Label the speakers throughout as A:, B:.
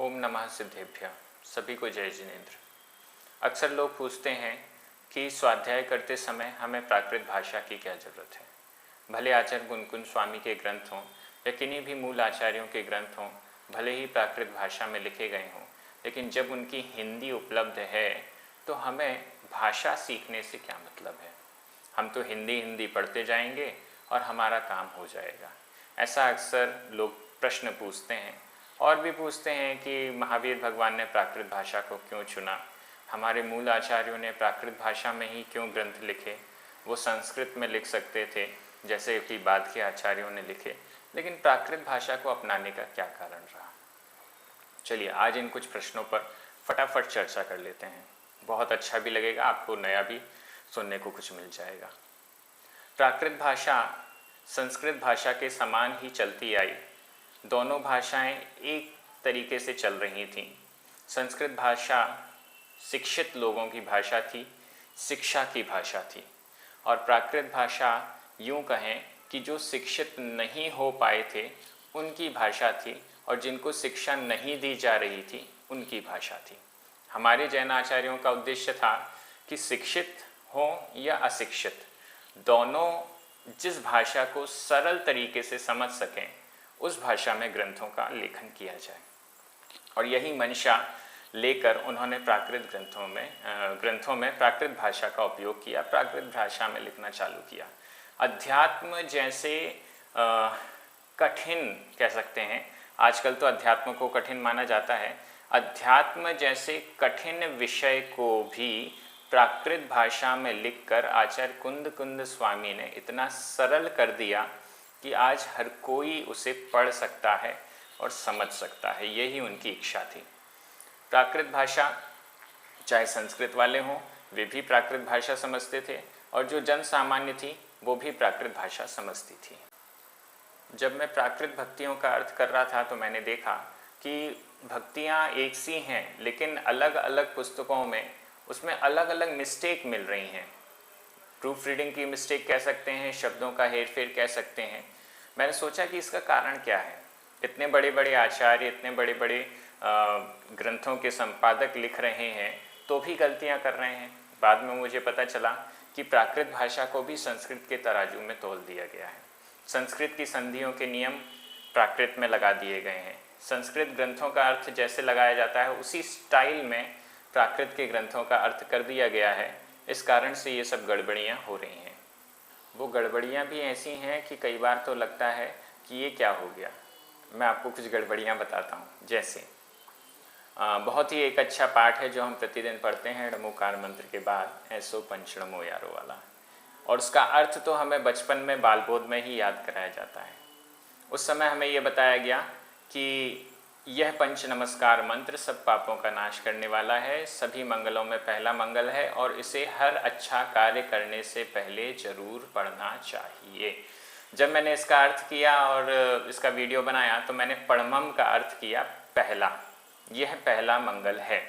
A: ओम नमः सिद्धेभ्य। सभी को जय जिनेन्द्र। अक्सर लोग पूछते हैं कि स्वाध्याय करते समय हमें प्राकृत भाषा की क्या ज़रूरत है। भले आचार्य गुनगुन स्वामी के ग्रंथ हों या किन्हीं भी मूल आचार्यों के ग्रंथ हों, भले ही प्राकृत भाषा में लिखे गए हों, लेकिन जब उनकी हिंदी उपलब्ध है तो हमें भाषा सीखने से क्या मतलब है। हम तो हिंदी पढ़ते जाएंगे और हमारा काम हो जाएगा। ऐसा अक्सर लोग प्रश्न पूछते हैं और भी पूछते हैं कि महावीर भगवान ने प्राकृत भाषा को क्यों चुना, हमारे मूल आचार्यों ने प्राकृत भाषा में ही क्यों ग्रंथ लिखे। वो संस्कृत में लिख सकते थे जैसे कि बाद के आचार्यों ने लिखे, लेकिन प्राकृत भाषा को अपनाने का क्या कारण रहा। चलिए आज इन कुछ प्रश्नों पर फटाफट चर्चा कर लेते हैं। बहुत अच्छा भी लगेगा, आपको नया भी सुनने को कुछ मिल जाएगा। प्राकृत भाषा संस्कृत भाषा के समान ही चलती आई। दोनों भाषाएं एक तरीके से चल रही थीं। संस्कृत भाषा शिक्षित लोगों की भाषा थी, शिक्षा की भाषा थी, और प्राकृत भाषा यूँ कहें कि जो शिक्षित नहीं हो पाए थे उनकी भाषा थी, और जिनको शिक्षा नहीं दी जा रही थी उनकी भाषा थी। हमारे जैन आचार्यों का उद्देश्य था कि शिक्षित हो या अशिक्षित, दोनों जिस भाषा को सरल तरीके से समझ सकें उस भाषा में ग्रंथों का लेखन किया जाए, और यही मंशा लेकर उन्होंने प्राकृत ग्रंथों में प्राकृत भाषा का उपयोग किया, प्राकृत भाषा में लिखना चालू किया। अध्यात्म जैसे कठिन कह सकते हैं, आजकल तो अध्यात्म को कठिन माना जाता है, अध्यात्म जैसे कठिन विषय को भी प्राकृत भाषा में लिखकर आचार्य कुंद स्वामी ने इतना सरल कर दिया कि आज हर कोई उसे पढ़ सकता है और समझ सकता है। यही उनकी इच्छा थी। प्राकृत भाषा, चाहे संस्कृत वाले हों, वे भी प्राकृत भाषा समझते थे, और जो जन सामान्य थी वो भी प्राकृत भाषा समझती थी। जब मैं प्राकृत भक्तियों का अर्थ कर रहा था तो मैंने देखा कि भक्तियाँ एक सी हैं, लेकिन अलग अलग पुस्तकों में उसमें अलग अलग मिस्टेक मिल रही हैं। प्रूफ रीडिंग की मिस्टेक कह सकते हैं, शब्दों का हेरफेर कह सकते हैं। मैंने सोचा कि इसका कारण क्या है। इतने बड़े बड़े आचार्य, इतने बड़े बड़े ग्रंथों के संपादक लिख रहे हैं तो भी गलतियां कर रहे हैं। बाद में मुझे पता चला कि प्राकृत भाषा को भी संस्कृत के तराजू में तोल दिया गया है। संस्कृत की संधियों के नियम प्राकृत में लगा दिए गए हैं। संस्कृत ग्रंथों का अर्थ जैसे लगाया जाता है उसी स्टाइल में प्राकृत के ग्रंथों का अर्थ कर दिया गया है। इस कारण से ये सब गड़बड़ियाँ हो रही हैं। वो गड़बड़ियाँ भी ऐसी हैं कि कई बार तो लगता है कि ये क्या हो गया। मैं आपको कुछ गड़बड़ियाँ बताता हूँ। जैसे बहुत ही एक अच्छा पाठ है जो हम प्रतिदिन पढ़ते हैं णमोकार मंत्र के बाद, ऐसो पंचणमो यारो वाला, और उसका अर्थ तो हमें बचपन में बालबोध में ही याद कराया जाता है। उस समय हमें ये बताया गया कि यह पंच नमस्कार मंत्र सब पापों का नाश करने वाला है, सभी मंगलों में पहला मंगल है, और इसे हर अच्छा कार्य करने से पहले जरूर पढ़ना चाहिए। जब मैंने इसका अर्थ किया और इसका वीडियो बनाया तो मैंने पढ़मम का अर्थ किया पहला, यह पहला मंगल है।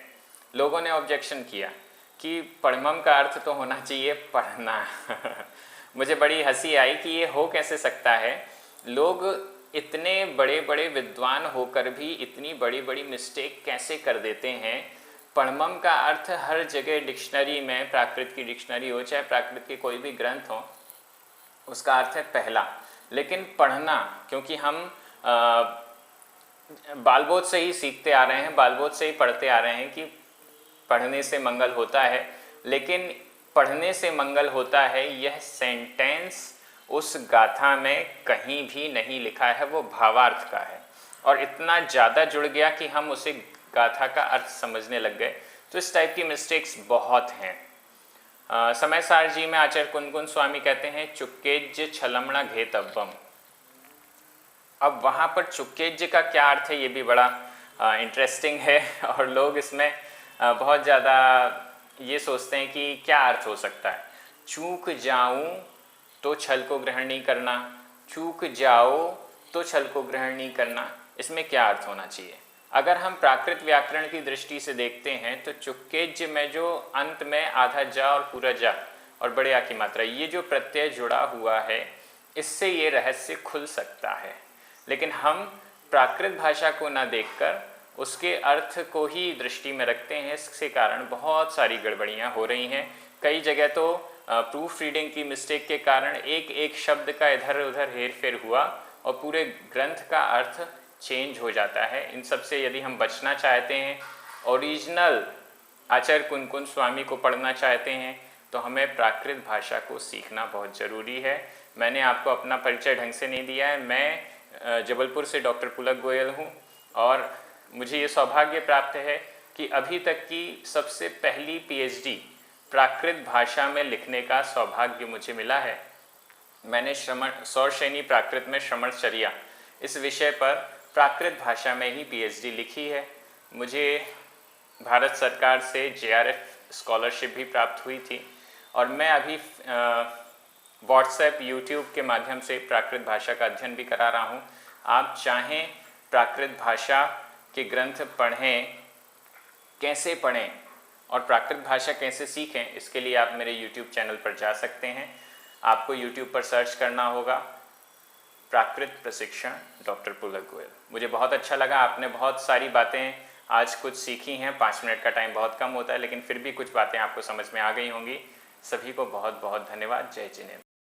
A: लोगों ने ऑब्जेक्शन किया कि पढ़मम का अर्थ तो होना चाहिए पढ़ना। मुझे बड़ी हंसी आई कि ये हो कैसे सकता है। लोग इतने बड़े बड़े विद्वान होकर भी इतनी बड़ी बड़ी मिस्टेक कैसे कर देते हैं। पढ़मम का अर्थ हर जगह डिक्शनरी में, प्राकृत की डिक्शनरी हो चाहे प्राकृत के कोई भी ग्रंथ हो, उसका अर्थ है पहला। लेकिन पढ़ना, क्योंकि हम बालबोध से ही सीखते आ रहे हैं, बालबोध से ही पढ़ते आ रहे हैं कि पढ़ने से मंगल होता है, लेकिन पढ़ने से मंगल होता है यह सेंटेंस उस गाथा में कहीं भी नहीं लिखा है, वो भावार्थ का है, और इतना ज़्यादा जुड़ गया कि हम उसे गाथा का अर्थ समझने लग गए। तो इस टाइप की मिस्टेक्स बहुत हैं। समय सार जी में आचार्य कुंद स्वामी कहते हैं चुक्केज छलमणा घेतव्वम। अब वहाँ पर चुक्केज का क्या अर्थ है ये भी बड़ा इंटरेस्टिंग है, और लोग इसमें बहुत ज़्यादा ये सोचते हैं कि क्या अर्थ हो सकता है। चूक जाऊं तो छल को ग्रहण नहीं करना, चूक जाओ तो छल को ग्रहण नहीं करना, इसमें क्या अर्थ होना चाहिए। अगर हम प्राकृत व्याकरण की दृष्टि से देखते हैं तो चुक्केज में जो अंत में आधा जा और पूरा जा और बड़े आ की मात्रा, ये जो प्रत्यय जुड़ा हुआ है, इससे ये रहस्य खुल सकता है। लेकिन हम प्राकृत भाषा को ना देखकर उसके अर्थ को ही दृष्टि में रखते हैं। इसके कारण बहुत सारी गड़बड़ियाँ हो रही हैं। कई जगह तो प्रूफ रीडिंग की मिस्टेक के कारण एक एक शब्द का इधर उधर हेर फेर हुआ और पूरे ग्रंथ का अर्थ चेंज हो जाता है। इन सब से यदि हम बचना चाहते हैं, ओरिजिनल आचार्य कुन-कुन स्वामी को पढ़ना चाहते हैं, तो हमें प्राकृत भाषा को सीखना बहुत ज़रूरी है। मैंने आपको अपना परिचय ढंग से नहीं दिया है। मैं जबलपुर से डॉक्टर पुलक गोयल हूँ और मुझे ये सौभाग्य प्राप्त है कि अभी तक की सबसे पहली पीएचडी प्राकृत भाषा में लिखने का सौभाग्य मुझे मिला है। मैंने सौरशैनी प्राकृत में श्रमणचर्या इस विषय पर प्राकृत भाषा में ही पीएचडी लिखी है। मुझे भारत सरकार से जेआरएफ स्कॉलरशिप भी प्राप्त हुई थी और मैं अभी व्हाट्सएप यूट्यूब के माध्यम से प्राकृत भाषा का अध्ययन भी करा रहा हूँ। आप चाहें प्राकृत भाषा के ग्रंथ पढ़ें, कैसे पढ़ें और प्राकृत भाषा कैसे सीखें, इसके लिए आप मेरे YouTube चैनल पर जा सकते हैं। आपको YouTube पर सर्च करना होगा प्राकृत प्रशिक्षण डॉक्टर पुलक गोयल। मुझे बहुत अच्छा लगा, आपने बहुत सारी बातें आज कुछ सीखी हैं। 5 मिनट का टाइम बहुत कम होता है, लेकिन फिर भी कुछ बातें आपको समझ में आ गई होंगी। सभी को बहुत बहुत धन्यवाद। जय जिनेंद्र।